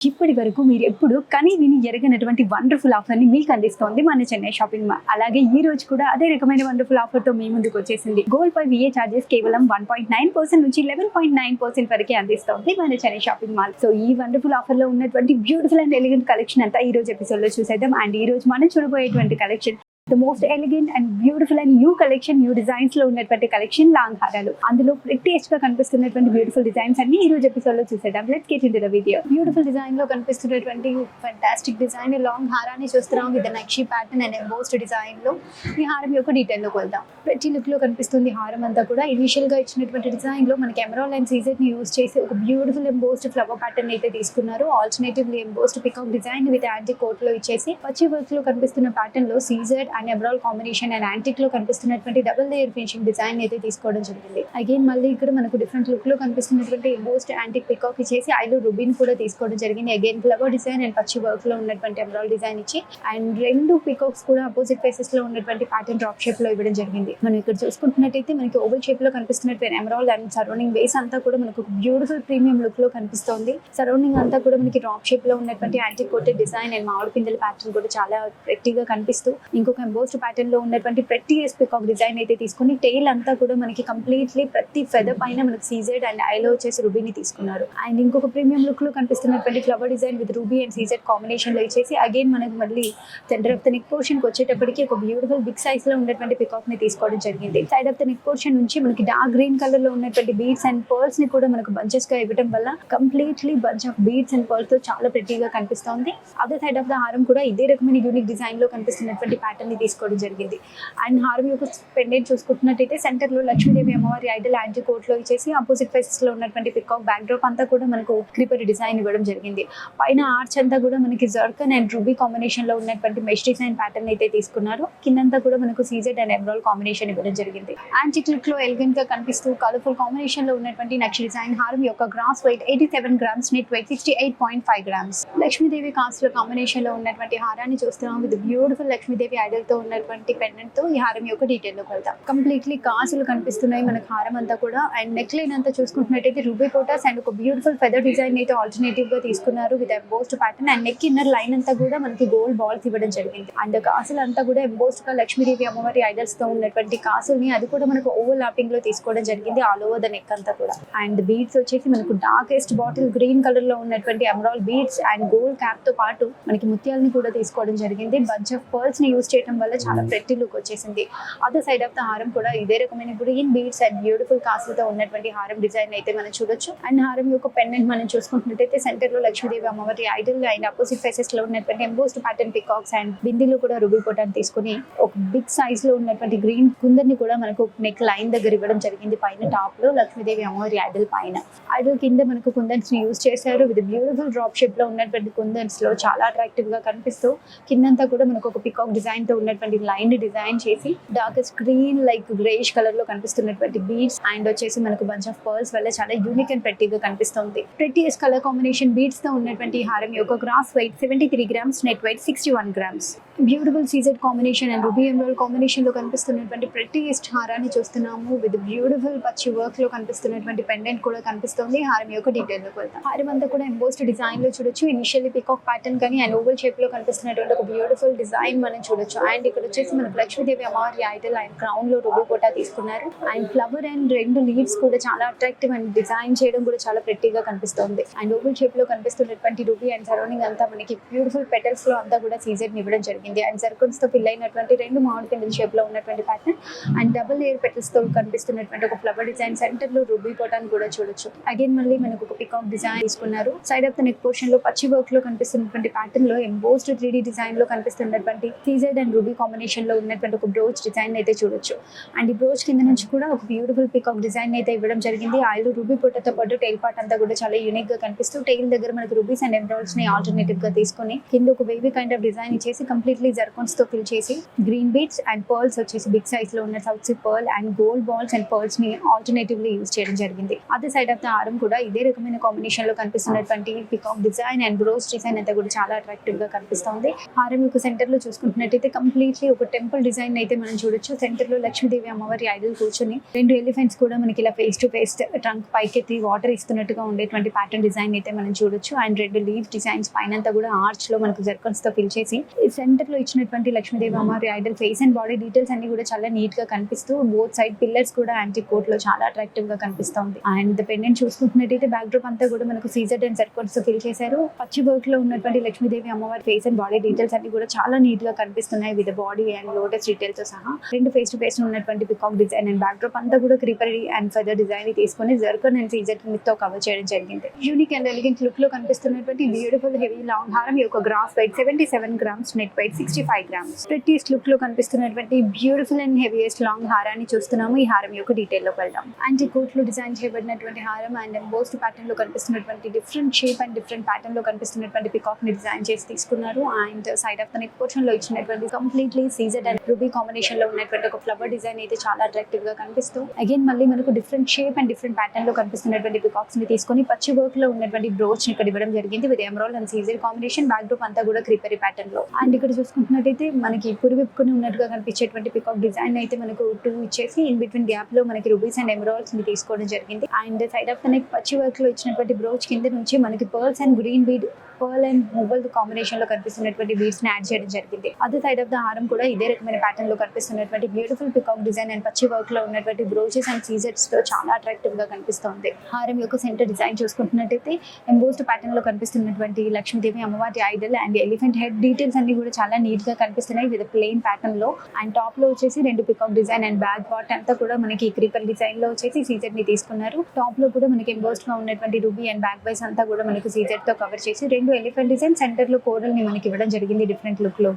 ఇప్పటి వరకు మీరు ఎప్పుడు కని విని ఎరగనటువంటి వండర్ఫుల్ ఆఫర్ని మీకు అందిస్తోంది మన చెన్నై షాపింగ్ మాల్. అలాగే ఈ రోజు కూడా అదే రకమైన వండర్ఫుల్ ఆఫర్తో మీ ముందుకు వచ్చేసింది. గోల్డ్ పై విఏ చార్జెస్ కేవలం 1.9% నుంచి 11.9% వరకే అందిస్తోంది మన చెన్నై షాపింగ్ మాల్. సో ఈ వండర్ఫుల్ ఆఫర్ లో ఉన్నటువంటి బ్యూటిఫుల్ అండ్ ఎలిగెంట్ కలెక్షన్ అంతా ఈ రోజు ఎపిసోడ్ లో చూసేద్దాం. అండ్ ఈ రోజు మనం చూడబోయేటువంటి collection the most elegant and beautiful and new collection, new designs లో ఉన్నటువంటి కలెక్షన్ లాంగ్ హారాలు. అందులో ప్రెట్టియస్ట్ గా కనిపిస్తున్నటువంటి బ్యూటిఫుల్ డిజైన్స్ అన్ని ఈ రోజు ఎపిసోడ్ లో చూసేద్దాం. Let's get into the video. Beautiful design లో కనిపిస్తున్నటువంటి ఫెంటాస్టిక్ డిజైన్ లాంగ్ హారాన్ని చూస్తున్నాం with nakshi pattern and embossed design లో. ఈ హారం యొక్క డీటెయిల్ లోకి వెళ్దాం. ప్రతి లుక్ లో కనిపిస్తుంది హారం అంతా కూడా. ఇనిషియల్ గా ఇచ్చినటువంటి డిజైన్ లో మనకి ఎమరాల్డ్ అండ్ సీజెడ్ ని యూజ్ చేసి ఒక బ్యూటిఫుల్ ఎంబోస్డ్ ఫ్లవర్ ప్యాటర్న్ అయితే తీసుకున్నారు. Alternatively embossed peacock design with antique లో ఇచ్చేసి పచ్చి వర్క్ లో కనిపిస్తున్న ప్యాటర్న్ లో CZ and emerald combination and antique లో కనిపిస్తున్నటువంటి డబుల్ లేయర్ ఫినిషింగ్ డిజైన్ అయితే తీసుకోవడం జరిగింది. అగైన్ మళ్ళీ ఇక్కడ మనకు డిఫరెంట్ లుక్ లో కనిపిస్తున్నటువంటి ఎంబోస్డ్ యాంటిక్ పికాక్ ఇచ్చేసి ఐలో రుబిన్ కూడా తీసుకోవడం జరిగింది. అగైన్ ఫ్లవర్ డిజైన్ అండ్ పచ్చి వర్క్ లో ఉన్నటువంటి ఎమరాల్డ్ డిజైన్ ఇచ్చి అండ్ రెండు పికాక్స్ కూడా అపోజిట్ ఫేసెస్ లో ఉన్నటువంటి ప్యాటర్న్ డ్రాప్ షేప్ లో ఇవ్వడం జరిగింది. మనం ఇక్కడ చూసుకుంటున్నట్టయితే మనకి ఓవల్ షేప్ లో కనిపిస్తున్నటువంటి ఎమరాల్డ్ అండ్ సరౌండింగ్ బేస్ అంతా కూడా మనకు బ్యూటిఫుల్ ప్రీమియం లుక్ లో కనిపిస్తోంది. సరౌండింగ్ అంతా కూడా మనకి డ్రాప్ షేప్ లో ఉన్నటువంటి యాంటిక్ కోటెడ్ డిజైన్ అండ్ మామిడి పిందెల ప్యాటర్న్ కూడా చాలా ప్రెట్టీగా కనిపిస్తూ ఇంకొక ఎంబోస్డ్ ప్యాటర్న్ లో ఉన్నటువంటి ప్రెట్టియస్ట్ పికాక్ డిజైన్ అయితే తీసుకుని టెయిల్ అంతా కూడా మనకి కంప్లీట్లీ ప్రతి ఫెదర్ పైన మనకి సీజెడ్ అండ్ ఐలో వచ్చేసి రూబీని తీసుకున్నారు. అండ్ ఇంకొక ప్రీమియం లుక్ లో కనిపిస్తున్నటువంటి flower design with ruby and CZ combination లో ఇచ్చేసి అగైన్ మనకి మళ్ళీ centre of the neck portion కి వచ్చేటప్పటికి ఒక బ్యూటిఫుల్ బిగ్ సైజ్ లో ఉన్నటువంటి పికాక్ ని తీసుకోవడం జరిగింది. Side of the neck portion నుంచి మనకి డార్క్ గ్రీన్ కలర్ లో ఉన్నటువంటి బీడ్స్ అండ్ పర్ల్స్ ని కూడా మనకు బంచెస్ గా ఇవ్వడం వల్ల completely bunch of beads and pearls తో చాలా ప్రెట్టీగా కనిపిస్తోంది. అదే సైడ్ ఆఫ్ ద హారం కూడా ఇదే రకమైన యూనిక్ డిజైన్ లో కనిపిస్తున్నటువంటి ప్యాటర్న్ ని తీసుకోవడం జరిగింది. అండ్ హారం యొక్క పెండెంట్ చూసుకుంటున్నట్టయితే సెంటర్ లో లక్ష్మీదేవి అమ్మవారి ఐడల్ యాంటీ కోట్ లో ఇచ్చేసి ఆపోజిట్ ఫేసెస్ లో ఉన్నటువంటి పికాక్ బ్యాక్ డ్రాప్ అంతా కూడా మనకు క్రీపర్ డిజైన్ ఇవ్వడం జరిగింది. పైన ఆర్చ్ అంతా కూడా మనకి జర్కన్ అండ్ రూబీ కాంబినేషన్ లో ఉన్నటువంటి మెష్ డిజైన్ ప్యాటర్న్ అయితే తీసుకున్నారు. కిందంతా కూడా మనకు సీజెడ్ అండ్ ఎమరాల్డ్ కాంబినేషన్ ఇవ్వడం జరిగింది. యాంటిక్ లుక్ లో ఎలిగెంట్ గా కనిపిస్తూ కలర్ఫుల్ కాంబినేషన్ లో ఉన్నటువంటి నక్షి డిజైన్ హారం యొక్క gross weight 87 grams, net weight 68.5 grams. Lakshmidevi cast లో కాంబినేషన్ లో ఉన్నటువంటి హారాన్ని చూస్తున్నాం విత్ బ్యూటిఫుల్ లక్ష్మీదేవి ఐడల్ తో ఉన్నటువంటి పెండెంట్ తో ఈ హారం యొక్క డీటెయిల్ లోకి వెళ్తాం. కంప్లీట్లీ కాసులు కనిపిస్తున్నాయి మనకు హారం అంతా కూడా. అండ్ నెక్ లైన్ అంతా చూసుకుంటున్నట్టయితే రూబీ పోటాస్ అండ్ ఒక బ్యూటిఫుల్ ఫెదర్ డిజైన్ అయితే ఆల్టర్నేటివ్ గా తీసుకున్నారు with embossed pattern. And neck inner line అంతా కూడా మనకి గోల్డ్ బాల్స్ ఇవ్వడం జరిగింది. అండ్ కాసులు అంతా కూడా ఎంబోస్డ్ గా లక్ష్మీదేవి అమ్మవారి ఐడల్స్ తో ఉన్నటువంటి కాసుల్ని అది కూడా మనకు ఓవర్ లాపింగ్ లో తీసుకోవడం జరిగింది ఆల్ ఓవర్ ద నెక్ అంతా కూడా. అండ్ బీడ్స్ వచ్చేసి మనకు డార్కెస్ట్ బాటిల్ గ్రీన్ కలర్ లో ఉన్నటువంటి emerald beads and gold cap తో పాటు మనకి ముత్యాలని కూడా తీసుకోవడం జరిగింది. బంచ్ ఆఫ్ పర్ల్స్ ని యూజ్ చేయడం వల్ల చాలా ప్రెట్టి లుక్ వచ్చేసింది. అదర్ సైడ్ ఆఫ్ ద హారం కూడా ఇదే రకమైన గ్రీన్ బీడ్స్ అండ్ బ్యూటిఫుల్ కాసులతో ఉన్నటువంటి హారం డిజైన్ అయితే మనం చూడొచ్చు. అండ్ హారం యొక్క పెండెంట్ మనం చూసుకుంటున్నట్టయితే సెంటర్ లో లక్ష్మీదేవి అమ్మవారి ఐడల్ అండ్ అపోజిట్ ఫేసెస్ లో ఉన్నటువంటి ఎంబోస్డ్ ప్యాటర్న్ పికాక్స్ అండ్ బిందీలో కూడా రూబీ పొటాన్ని తీసుకుని ఒక బిగ్ సైజ్ లో ఉన్నటువంటి గ్రీన్ కుందర్ని కూడా మనకు నెక్ లైన్ దగ్గర ఇవ్వడం జరిగింది. పైన టాప్ లో లక్ష్మీదేవి అమ్మవారి ఐడల్ పైన ఐడల్ కింద మనకు కుందన్స్ ని యూజ్ చేశారు విత్ బ్యూటిఫుల్ డ్రాప్ షేప్ లో ఉన్నటువంటి కుందన్స్ లో చాలా అట్రాక్టివ్ గా కనిపిస్తూ కిందంతా కూడా మనకు ఒక పికాక్ డిజైన్ తో ఉన్నటువంటి లైన్ డిజైన్ చేసి darkest green like greyish colour లో కనిపిస్తున్నటువంటి బీడ్స్ అండ్ వచ్చేసి మనకు బంచ్ ఆఫ్ పర్ల్స్ వల్ల చాలా యూనిక్ అండ్ ప్రెట్టీగా కనిపిస్తుంది. ప్రెట్టియస్ట్ కలర్ కాంబినేషన్ బీడ్స్ తో ఉన్నటువంటి హారం యొక్క gross weight 73 grams, net weight 61 grams. Beautiful CZ combination and ruby emerald combination లో కనిపిస్తున్నటువంటి ప్రెట్టియస్ట్ హారాన్ని చూస్తున్నాము విత్ బ్యూటిఫుల్ పచ్చి వర్క్ లో కనిపిస్తున్నటువంటి పెండెంట్ కూడా కనిపిస్తుంది. హారం యొక్క డీటెయిల్ లోకి వెళ్తాం. హారం అంతా కూడా ఎంబోస్డ్ డిజైన్ లో చూడొచ్చు. ఇనిషియల్లీ పికాక్ ప్యాటర్న్ కానీ అండ్ ఓవల్ షేప్ లో కనిపిస్తున్నటువంటి ఒక బ్యూటిఫుల్ డిజైన్ మనం చూడొచ్చు. అండ్ ఇక్కడ వచ్చేసి మనకు లక్ష్మీదేవి అమ్మవారి ఐడల్ అండ్ క్రౌన్ లో రూబీ కోటా తీసుకున్నారు. అండ్ ఫ్లవర్ అండ్ రెండు లీవ్స్ కూడా చాలా అట్రాక్టివ్ అండ్ డిజైన్ చేయడం కూడా చాలా ప్రెట్టీగా కనిపిస్తుంది. అండ్ ఓవల్ షేప్ లో కనిపిస్తున్నటువంటి రూబీ అండ్ సరౌండింగ్ అంతా మనకి బ్యూటిఫుల్ పెటల్స్ లో అంతా కూడా సీజెడ్ ఇవ్వడం జరిగింది. అండ్ సర్కిల్స్ తో ఫిల్ అయినటువంటి రెండు మామిడి పిందెల షేప్ లో ఉన్నటువంటి pattern and double layer petals తో కనిపిస్తున్నటువంటి ఒక ఫ్లవర్ డిజైన్ సెంటర్ లో రూబీ పొటాన్ కూడా చూడొచ్చు. అగైన్ మళ్ళీ మనకు ఒక పికాక్ డిజైన్ తీసుకున్నారు. Side of the neck portion లో పచ్చి వర్క్ లో కనిపిస్తున్నటువంటి ప్యాటర్న్ లో ఎంబోస్డ్ 3D డిజైన్ లో కనిపిస్తున్నటువంటి సీజెడ్ అండ్ రూబీ కాంబినేషన్ లో ఉన్నటువంటి ఒక బ్రోచ్ డిజైన్ అయితే చూడొచ్చు. అండ్ ఈ బ్రోచ్ కింద నుంచి కూడా ఒక బ్యూటిఫుల్ పికాక్ డిజైన్ అయితే ఇవ్వడం జరిగింది. ఆయిల్ రూబీ పొట్టతో పాటు టైల్ పార్ట్ అంతా కూడా చాలా యూనిక్ గా కనిపిస్తూ టైల్ దగ్గర మనకు రూబీస్ అండ్ ఎమరాల్డ్స్ ని ఆల్టర్నేటివ్ గా తీసుకుని కింద ఒక వేవీ కైండ్ ఆఫ్ డిజైన్ ఇచ్చేసి కంప్లీట్లీ జర్కాన్స్ తో ఫిల్ చేసి గ్రీన్ బీడ్స్ అండ్ పర్ల్స్ వచ్చేసి బిగ్ సైజ్ లో ఉన్న south sea pearl and gold balls and pearls ని ఆల్టర్నేటివ్లీ యూజ్ చేయడం జరిగింది. అదే సైడ్ ఆఫ్ ద హారం కూడా ఇదే రకమైన కాంబినేషన్ లో కనిపిస్తున్నటువంటి peacock design and brooch design అంతా కూడా చాలా అట్రాక్టివ్ గా కనిపిస్తుంది. హారం యొక్క సెంటర్ లో చూసుకుంటున్నట్టయితే కంప్లీట్లీ ఒక టెంపుల్ డిజైన్ అయితే మనం చూడొచ్చు. సెంటర్ లో లక్ష్మీదేవి అమ్మవారి ఐడల్ కూర్చొని 2 ఎలిఫెంట్స్ కూడా మనకి ఇలా ఫేస్ టు ఫేస్ ట్రంక్ పైకెత్తి వాటర్ ఇస్తున్నట్టుగా ఉండేటువంటి ప్యాటర్న్ డిజైన్ అయితే మనం చూడొచ్చు. అండ్ 2 లీవ్ డిజైన్స్ పైన కూడా ఆర్చ్ లో మనకు జర్కన్స్ తో ఫిల్ చేసి సెంటర్ లో ఇచ్చినటువంటి లక్ష్మీదేవి అమ్మవారి Idol face and body details అన్ని కూడా చాలా నీట్ గా కనిపిస్తూ బోత్ సైడ్ పిల్లర్స్ కూడా యాంటీ కోట్ లో చాలా అట్రాక్టివ్ గా కనిపిస్తుంది. అండ్ పెండెంట్ చూసుకుంటున్నట్టయితే బ్యాక్ డ్రాప్ అంతా కూడా మనకు సీజర్ అండ్ సర్కల్స్ తో ఫిల్ చేశారు. పచ్చి వర్క్ లో ఉన్నటువంటి లక్ష్మీదేవి అమ్మవారి ఫేస్ అండ్ బాడీ డీటెయిల్స్ అన్ని కూడా చాలా నీట్ గా కనిపిస్తున్నాయి with body and lotus details తో సహా. 2 ఫేస్ టు ఫేస్ ఉన్నటువంటి peacock design and back drop అంతా కూడా క్రీపరీ అండ్ ఫెదర్ డిజైన్ తీసుకొని జర్కన్ అండ్ సీజర్ తో కవర్ చేయడం జరిగింది. యూనిక్ అండ్ ఎలిగెంట్ లుక్ లో కనిపిస్తున్నటువంటి బ్యూటిఫుల్ హెవీ లాంగ్ హారం యొక్క gross weight 77 grams, net weight 65 grams. Prettiest look లో కనిపిస్తున్నటువంటి బ్యూటిఫుల్ అండ్ హెవీయెస్ట్ లాంగ్ హారాన్ని చూస్తున్నాము. ఈ హారం యొక్క డీటెయిల్ లోకి వెళ్దాం. యాంటీ కోట్ లో డిజైన్ చేయబడినటువంటి హారం అండ్ ఎంబోస్డ్ ప్యాటర్న్ లో కనిపిస్తున్నటువంటి different shape and different pattern లో కనిపిస్తున్నటువంటి పికాక్ ని డిజైన్ చేసి తీసుకున్నారు. And side of the neck portion లో ఇచ్చినటువంటి completely CZ and ruby combination లో ఉన్నటువంటి ఒక ఫ్లవర్ డిజైన్ అయితే చాలా అట్రాక్టివ్ గా కనిపిస్తూ అగైన్ మళ్ళీ మనకు different shape and different pattern లో కనిపిస్తున్నటువంటి పికాక్స్ ని తీసుకొని పచ్చి వర్క్ లో ఉన్నటువంటి బ్రోచ్ ని ఇక్కడ ఇవ్వడం జరిగింది with emerald and CZ combination. Backdrop అంతా కూడా క్రీపరీ ప్యాటర్న్ లో. అండ్ ఇక్కడ చూసుకుంటున్నట్టయితే మనకి పురివిప్పుకొని ఉన్నట్టుగా కనిపించేటువంటి పికాక్ డిజైన్ అయితే మనకు 2 ఇచ్చేసి ఇన్ బిట్వీన్ గ్యాప్ లో మనకి రూబీస్ అండ్ ఎమరాల్డ్స్ ని తీసుకోవడం జరిగింది. And side of the neck పచ్చి వర్క్ లో ఇచ్చినటువంటి బ్రోచ్ కింద నుంచి మనకి pearls and green bead pearl and mobile combination లో కనిపిస్తున్నటువంటి బీడ్స్ ని యాడ్ చేయడం జరిగింది. అదే సైడ్ ఆఫ్ ద హారం కూడా ఇదే రకమైన ప్యాటర్న్ లో కనిపిస్తున్నటువంటి బ్యూటిఫుల్ పికాక్ డిజైన్ అండ్ పచ్చి వర్క్ లో ఉన్నటువంటి బ్రోచెస్ అండ్ సీజర్స్ తో చాలా అట్రాక్టివ్ గా కనిపిస్తుంది. హారం యొక్క సెంటర్ డిజైన్ చూసుకుంటున్నట్టయితే ఎంబోస్డ్ ప్యాటర్న్ లో కనిపిస్తున్నటువంటి లక్ష్మీదేవి అమ్మవారి Idol and elephant head details అన్ని కూడా చాలా నీట్ గా కనిపిస్తున్నాయి విత్ ప్లెయిన్ ప్యాటర్న్ లో. అండ్ టాప్ లో వచ్చేసి 2 peacock design and back part అంతా కూడా మనకి క్రీపర్ డిజైన్ లో వచ్చేసి సీజర్ ని తీసుకున్నారు. టాప్ లో కూడా మనకి ఎంబోస్డ్ గా ఉన్నటువంటి రూబీ అండ్ బ్యాక్ వైస్ అంతా కూడా మనకి సీజర్ తో కవర్ చేసి 2 ఎలిఫెంట్ డిజైన్ సెంటర్ లో కోరల్ ని మనకి ఇవ్వడం జరిగింది డిఫరెంట్ లుక్ లో.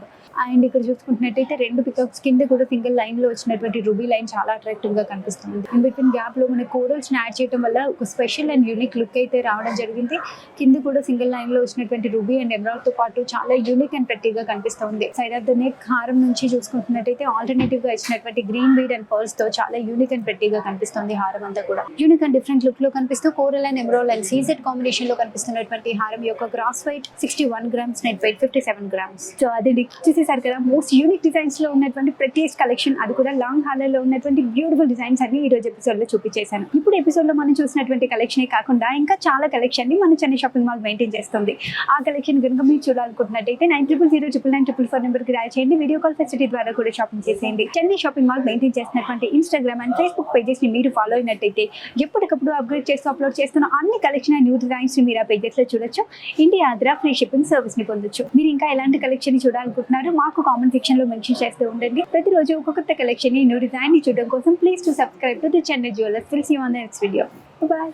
అండ్ ఇక్కడ చూసుకుంటున్నట్టయితే 2 పికాక్స్ కింద కూడా సింగిల్ లైన్ లో వచ్చినటువంటి రూబీ లైన్ చాలా అట్రాక్టివ్ గా కనిపిస్తుంది. ఇన్ బిట్వీన్ గ్యాప్ లో మన కోరల్స్ ని యాడ్ చేయడం వల్ల ఒక స్పెషల్ అండ్ యూనిక్ లుక్ అయితే రావడం జరిగింది. కింద కూడా సింగిల్ లైన్ లో వచ్చినటువంటి రూబీ అండ్ ఎమరాల్డ్ తో పాటు చాలా యూనిక్ అండ్ ప్రెట్టీగా కనిపిస్తుంది. సైడ్ ఆఫ్ ద నెక్ హారం నుంచి చూసుకుంటున్నట్టయితే ఆల్టర్నేటివ్ గా ఇచ్చినటువంటి గ్రీన్ బీడ్ అండ్ పర్ల్స్ తో చాలా యూనిక్ అండ్ ప్రెట్టీగా కనిపిస్తుంది. హారం అంతా కూడా యూనిక్ అండ్ డిఫరెంట్ లుక్ లో కనిపిస్తూ coral and emerald and CZ combination లో కనిపిస్తున్నటువంటి హారం యొక్క gross weight 61 grams, net weight 57 grams. So అది చూసేసారు కదా మోస్ట్ యూనిక్ డిజైన్స్ లో ఉన్నటువంటి ప్రెట్టియస్ట్ కలెక్షన్, అది కూడా లాంగ్ హార్లర్ లో ఉన్నటువంటి బ్యూటిఫుల్ డిజైన్స్ అన్ని ఈ రోజు ఎపిసోడ్ లో చూపించేశాను. ఇప్పుడు ఎపిసోడ్ లో మనం చూసినటువంటి కలెక్షన్ కాకుండా ఇంకా చాలా కలెక్షన్ ని మన చెన్నై షాపింగ్ మాల్ మెయింటైన్ చేస్తుంది. ఆ కలెక్షన్ కనుక మీరు చూడాలనుకుంటున్నట్టయితే 90000944 నెంబర్ కి డయల్ చేయండి. వీడియో కాల్ ఫెసిలిటీ ద్వారా కూడా షాపింగ్ చేసేయండి. చెన్నై షాపింగ్ మాల్ మెయింటైన్ చేస్తున్నటువంటి ఇన్స్టాగ్రామ్ అండ్ ఫేస్బుక్ పేజెస్ ని మీరు ఫాలో అయినట్టయితే ఎప్పటికప్పుడు అప్గ్రేడ్ చేస్తూ అప్లోడ్ చేస్తున్న అన్ని కలెక్షన్ అండ్ న్యూ డిజైన్స్ ని మీరు ఆ పేజెస్ లో చూడొచ్చు. India Adra free shipping service ని పొందొచ్చు. మీరు ఇంకా ఎలాంటి కలెక్షన్ ని చూడాలనుకుంటున్నారు మాకు కామెంట్ సెక్షన్ లో మెన్షన్ చేస్తూ ఉండండి. ప్రతిరోజు ఒక కొత్త కలెక్షన్ ని న్యూ డిజైన్ ని చూడడం కోసం please to subscribe to the Chennai jewellers. Will see you on the next video. By.